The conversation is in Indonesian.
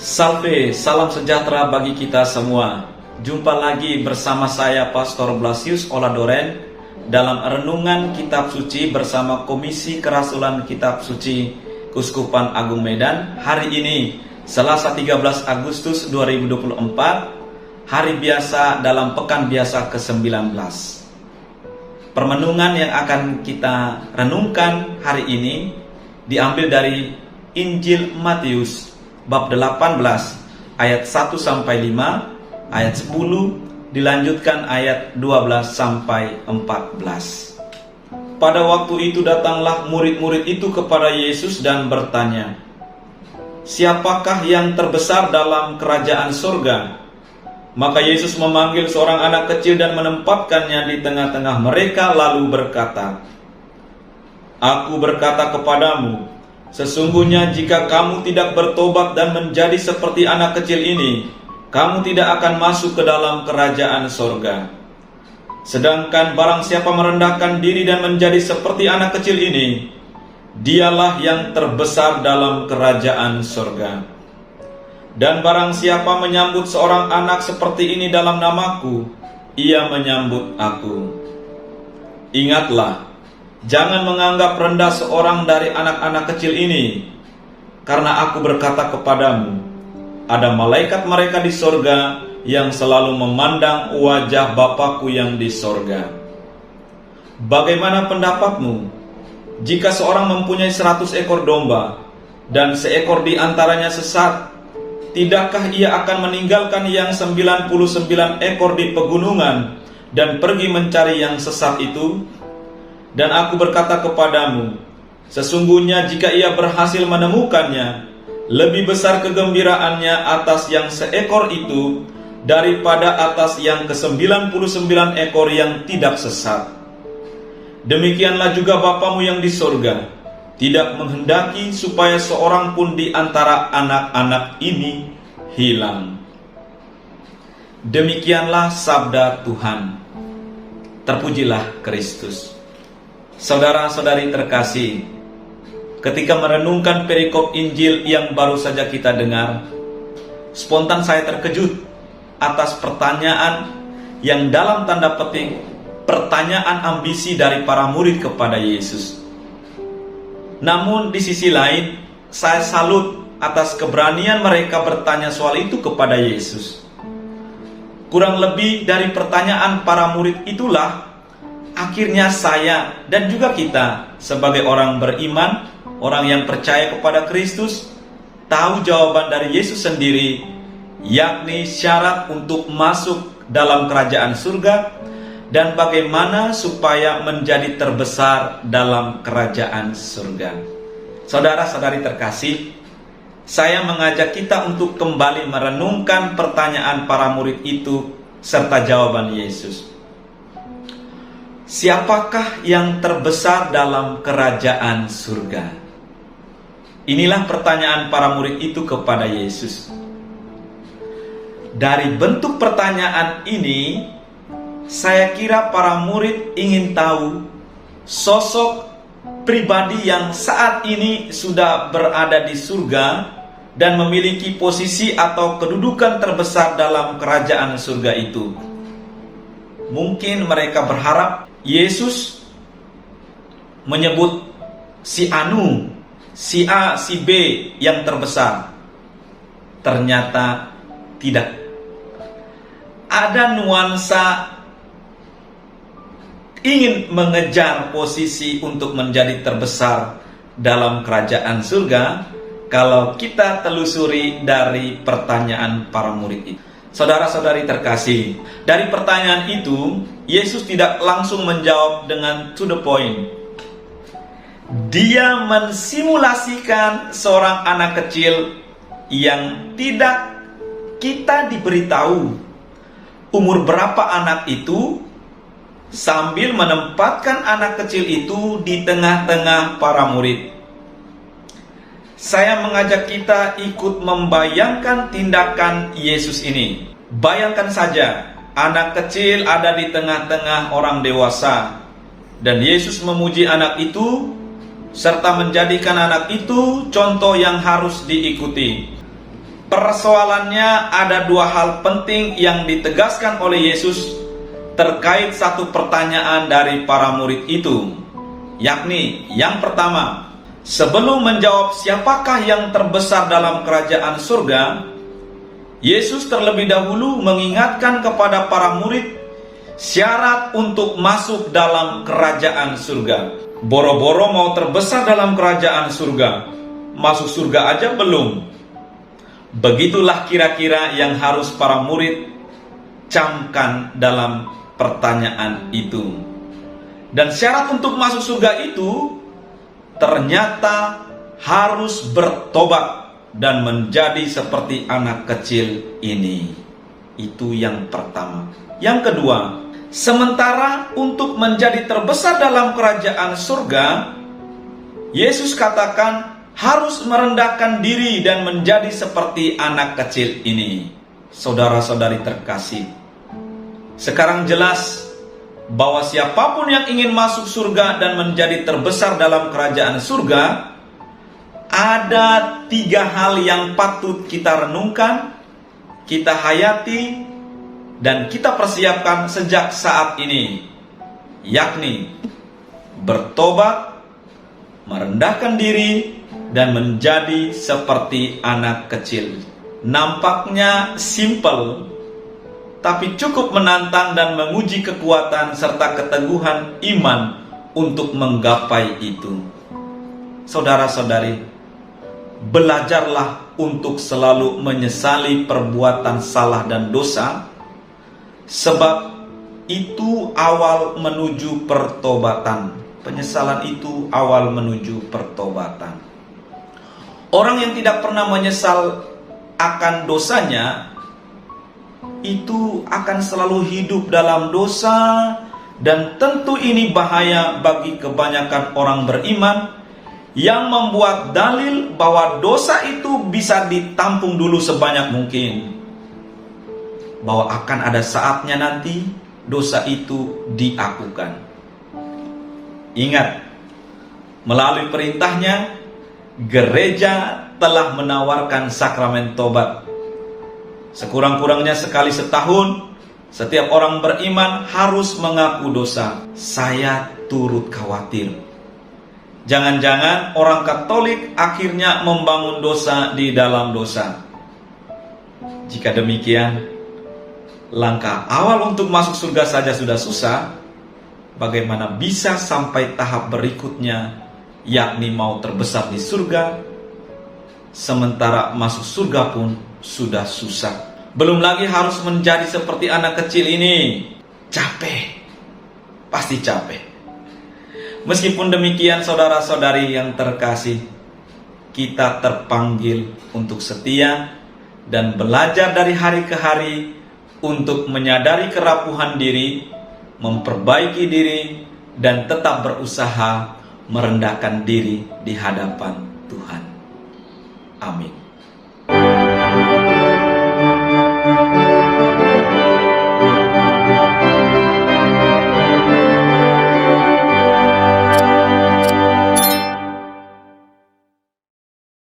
Salve, salam sejahtera bagi kita semua. Jumpa lagi bersama saya Pastor Blasius Oladoren dalam renungan Kitab Suci bersama Komisi Kerasulan Kitab Suci Keuskupan Agung Medan. Hari ini Selasa 13 Agustus 2024, hari biasa dalam pekan biasa ke-19. Permenungan yang akan kita renungkan hari ini diambil dari Injil Matius bab 18 ayat 1 sampai 5, ayat 10 dilanjutkan ayat 12 sampai 14. Pada waktu itu datanglah murid-murid itu kepada Yesus dan bertanya, "Siapakah yang terbesar dalam kerajaan surga?" Maka Yesus memanggil seorang anak kecil dan menempatkannya di tengah-tengah mereka lalu berkata, "Aku berkata kepadamu, sesungguhnya jika kamu tidak bertobat dan menjadi seperti anak kecil ini, kamu tidak akan masuk ke dalam kerajaan surga. Sedangkan barang siapa merendahkan diri dan menjadi seperti anak kecil ini, dialah yang terbesar dalam kerajaan surga. Dan barang siapa menyambut seorang anak seperti ini dalam namaku, ia menyambut aku. Ingatlah, jangan menganggap rendah seorang dari anak-anak kecil ini, karena aku berkata kepadamu, ada malaikat mereka di sorga yang selalu memandang wajah Bapakku yang di sorga. Bagaimana pendapatmu? Jika seorang mempunyai 100 ekor domba, dan seekor di antaranya sesat, tidakkah ia akan meninggalkan yang 99 ekor di pegunungan, dan pergi mencari yang sesat itu? Dan aku berkata kepadamu, sesungguhnya jika ia berhasil menemukannya, lebih besar kegembiraannya atas yang seekor itu daripada atas yang ke-99 ekor yang tidak sesat. Demikianlah juga Bapamu yang di sorga tidak menghendaki supaya seorang pun di antara anak-anak ini hilang." Demikianlah sabda Tuhan. Terpujilah Kristus. Saudara-saudari terkasih, ketika merenungkan perikop Injil yang baru saja kita dengar, spontan saya terkejut atas pertanyaan yang dalam tanda petik pertanyaan ambisi dari para murid kepada Yesus. Namun di sisi lain, saya salut atas keberanian mereka bertanya soal itu kepada Yesus. Kurang lebih dari pertanyaan para murid itulah akhirnya saya dan juga kita sebagai orang beriman, orang yang percaya kepada Kristus, tahu jawaban dari Yesus sendiri, yakni syarat untuk masuk dalam kerajaan surga dan bagaimana supaya menjadi terbesar dalam kerajaan surga. Saudara-saudari terkasih, saya mengajak kita untuk kembali merenungkan pertanyaan para murid itu serta jawaban Yesus. Siapakah yang terbesar dalam kerajaan surga? Inilah pertanyaan para murid itu kepada Yesus. Dari bentuk pertanyaan ini, saya kira para murid ingin tahu sosok pribadi yang saat ini sudah berada di surga dan memiliki posisi atau kedudukan terbesar dalam kerajaan surga itu. Mungkin mereka berharap Yesus menyebut si Anu, si A, si B yang terbesar. Ternyata tidak. Ada nuansa ingin mengejar posisi untuk menjadi terbesar dalam kerajaan surga kalau kita telusuri dari pertanyaan para murid itu. Saudara-saudari terkasih, dari pertanyaan itu Yesus tidak langsung menjawab dengan to the point. Dia mensimulasikan seorang anak kecil yang tidak kita diberitahu umur berapa anak itu, sambil menempatkan anak kecil itu di tengah-tengah para murid. Saya mengajak kita ikut membayangkan tindakan Yesus ini. Bayangkan saja, anak kecil ada di tengah-tengah orang dewasa, dan Yesus memuji anak itu serta menjadikan anak itu contoh yang harus diikuti. Persoalannya ada dua hal penting yang ditegaskan oleh Yesus terkait satu pertanyaan dari para murid itu, yakni yang pertama, sebelum menjawab siapakah yang terbesar dalam kerajaan surga, Yesus terlebih dahulu mengingatkan kepada para murid syarat untuk masuk dalam kerajaan surga. Boro-boro mau terbesar dalam kerajaan surga, masuk surga aja belum. Begitulah kira-kira yang harus para murid camkan dalam pertanyaan itu. Dan syarat untuk masuk surga itu ternyata harus bertobat dan menjadi seperti anak kecil ini. Itu yang pertama. Yang kedua, sementara untuk menjadi terbesar dalam kerajaan surga, Yesus katakan harus merendahkan diri dan menjadi seperti anak kecil ini. Saudara-saudari terkasih, sekarang jelas bahwa siapapun yang ingin masuk surga dan menjadi terbesar dalam kerajaan surga, ada 3 hal yang patut kita renungkan, kita hayati, dan kita persiapkan sejak saat ini, yakni bertobat, merendahkan diri, dan menjadi seperti anak kecil. Nampaknya simple, tapi cukup menantang dan menguji kekuatan serta keteguhan iman untuk menggapai itu. Saudara-saudari, belajarlah untuk selalu menyesali perbuatan salah dan dosa, sebab itu awal menuju pertobatan. Penyesalan itu awal menuju pertobatan. Orang yang tidak pernah menyesal akan dosanya, itu akan selalu hidup dalam dosa, dan tentu ini bahaya bagi kebanyakan orang beriman yang membuat dalil bahwa dosa itu bisa ditampung dulu sebanyak mungkin, bahwa akan ada saatnya nanti dosa itu diakukan. Ingat, melalui perintahnya, gereja telah menawarkan sakramen tobat. Sekurang-kurangnya sekali setahun, setiap orang beriman harus mengaku dosa. Saya turut khawatir, jangan-jangan orang Katolik akhirnya membangun dosa di dalam dosa. Jika demikian, langkah awal untuk masuk surga saja sudah susah, bagaimana bisa sampai tahap berikutnya, yakni mau terbesar di surga, sementara masuk surga pun sudah susah. Belum lagi harus menjadi seperti anak kecil ini. Capek, pasti capek. Meskipun demikian, saudara-saudari yang terkasih, kita terpanggil untuk setia dan belajar dari hari ke hari untuk menyadari kerapuhan diri, memperbaiki diri, dan tetap berusaha merendahkan diri di hadapan Tuhan. Amin.